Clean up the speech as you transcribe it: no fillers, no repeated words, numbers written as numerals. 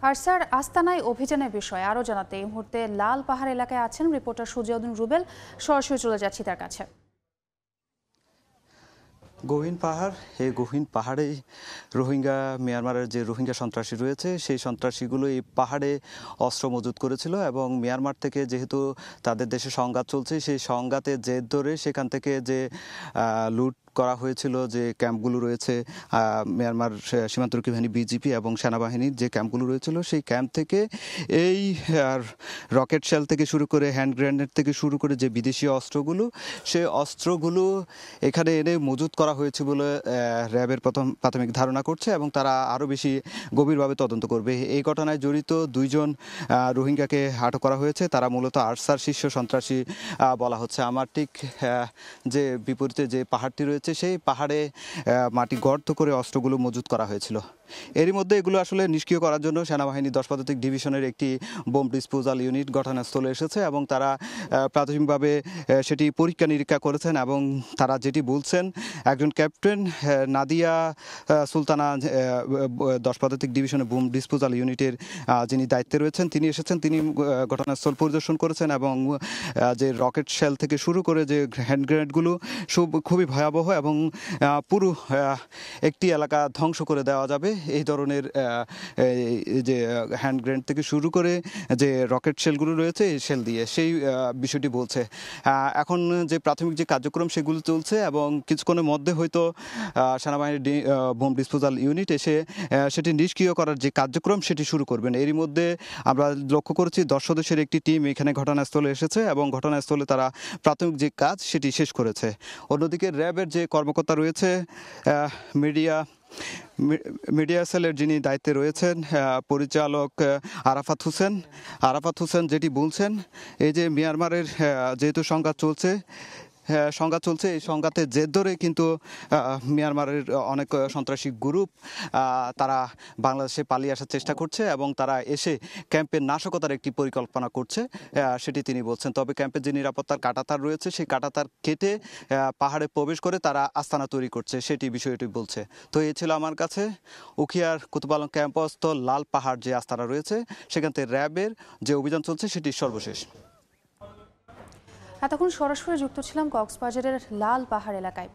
Archer আস্তানায় অভিযানের বিষয়ে আরও জানাতে এই মুহূর্তে লাল পাহাড় এলাকায় আছেন রিপোর্টার সুজিউদ্দিন রুবেল। সরাসরি চলে যাচ্ছি তার কাছে। গহীন পাহাড়, এই গহীন পাহাড়েই রোহিঙ্গা মিয়ানমারের যে রোহিঙ্গা সন্ত্রাসী রয়েছে সেই সন্ত্রাসীগুলো এই পাহাড়ে অস্ত্র মজুত করেছিল এবং মিয়ানমার থেকে যেহেতু তাদের দেশে সংঘাত চলছে সেই সংঘাতের জের ধরে সেখান থেকে যে লুট করা হয়েছিল যে ক্যাম্পগুলো রয়েছে মিয়ানমার সীমান্তরক্ষী বাহিনী বিজিপি এবং সেনাবাহিনীর যে ক্যাম্পগুলো রয়েছিল সেই ক্যাম্প থেকে এই রকেট শেল থেকে শুরু করে হ্যান্ড গ্রেনেড থেকে শুরু করে যে বিদেশি অস্ত্রগুলো সেই অস্ত্রগুলো এখানে এনে মজুত করা হয়েছে বলে র্যাবের প্রাথমিক ধারণা করছে এবং তারা আরও বেশি গভীরভাবে তদন্ত করবে। এই ঘটনায় জড়িত দুইজন রোহিঙ্গাকে আটক করা হয়েছে। তারা মূলত আরসার শীর্ষ সন্ত্রাসী বলা হচ্ছে। আমার ঠিক যে বিপরীতে যে পাহাড়টি রয়েছে সেই পাহাড়ে মাটি গর্ত করে অস্ত্রগুলো মজুত করা হয়েছিল। এরই মধ্যে এগুলো আসলে নিষ্ক্রিয় করার জন্য সেনাবাহিনী 10 পদাতিক ডিভিশনের একটি বোম ডিসপোজাল ইউনিট ঘটনাস্থলে এসেছে এবং তারা প্রাথমিকভাবে সেটি পরীক্ষা নিরীক্ষা করেছেন এবং তারা যেটি বলছেন একজন ক্যাপ্টেন নাদিয়া সুলতানা 10 পদাতিক ডিভিশনের বোম ডিসপোজাল ইউনিটের যিনি দায়িত্বে রয়েছেন তিনি এসেছেন। তিনি ঘটনাস্থল পরিদর্শন করেছেন এবং যে রকেট শেল থেকে শুরু করে যে হ্যান্ড গ্রেনেডগুলো খুবই ভয়াবহ এবং পুরো একটি এলাকা ধ্বংস করে দেওয়া যাবে এই ধরনের যে হ্যান্ড গ্রেনেড থেকে শুরু করে যে রকেট শেলগুলো রয়েছে এই শেল দিয়ে সেই বিষয়টি বলছে। এখন যে প্রাথমিক যে কার্যক্রম সেগুলো চলছে এবং কিছুক্ষণের মধ্যে হয়তো সেনাবাহিনীর বোম ডিসপোজাল ইউনিট এসে সেটি নিষ্ক্রিয় করার যে কার্যক্রম সেটি শুরু করবেন। এরই মধ্যে আমরা লক্ষ্য করেছি 10 সদস্যের একটি টিম এখানে ঘটনাস্থলে এসেছে এবং ঘটনাস্থলে তারা প্রাথমিক যে কাজ সেটি শেষ করেছে। অন্যদিকে র্যাবের যে কর্মকর্তা রয়েছে মিডিয়া সেলের যিনি দায়িত্বে রয়েছেন পরিচালক আরাফাত হোসেন যেটি বলছেন এই যে মিয়ানমারের যেহেতু সংঘাত চলছে এই সংঘাতের জের ধরে কিন্তু মিয়ানমারের অনেক সন্ত্রাসী গ্রুপ তারা বাংলাদেশে পালিয়ে আসার চেষ্টা করছে এবং তারা এসে ক্যাম্পের নাশকতার একটি পরিকল্পনা করছে সেটি তিনি বলছেন। তবে ক্যাম্পের যে নিরাপত্তার কাঁটাতার রয়েছে সেই কাঁটাতার কেটে পাহাড়ে প্রবেশ করে তারা আস্তানা তৈরি করছে সেটি বিষয়টি বলছে। তো এই ছিল আমার কাছে উখিয়ার কুতুব আলম ক্যাম্পস্থ লাল পাহাড় যে আস্তানা রয়েছে সেখান থেকে র্যাবের যে অভিযান চলছে সেটি সর্বশেষ। এতক্ষণ সরাসরি যুক্ত ছিলাম কক্সবাজারের লাল পাহাড় এলাকায়।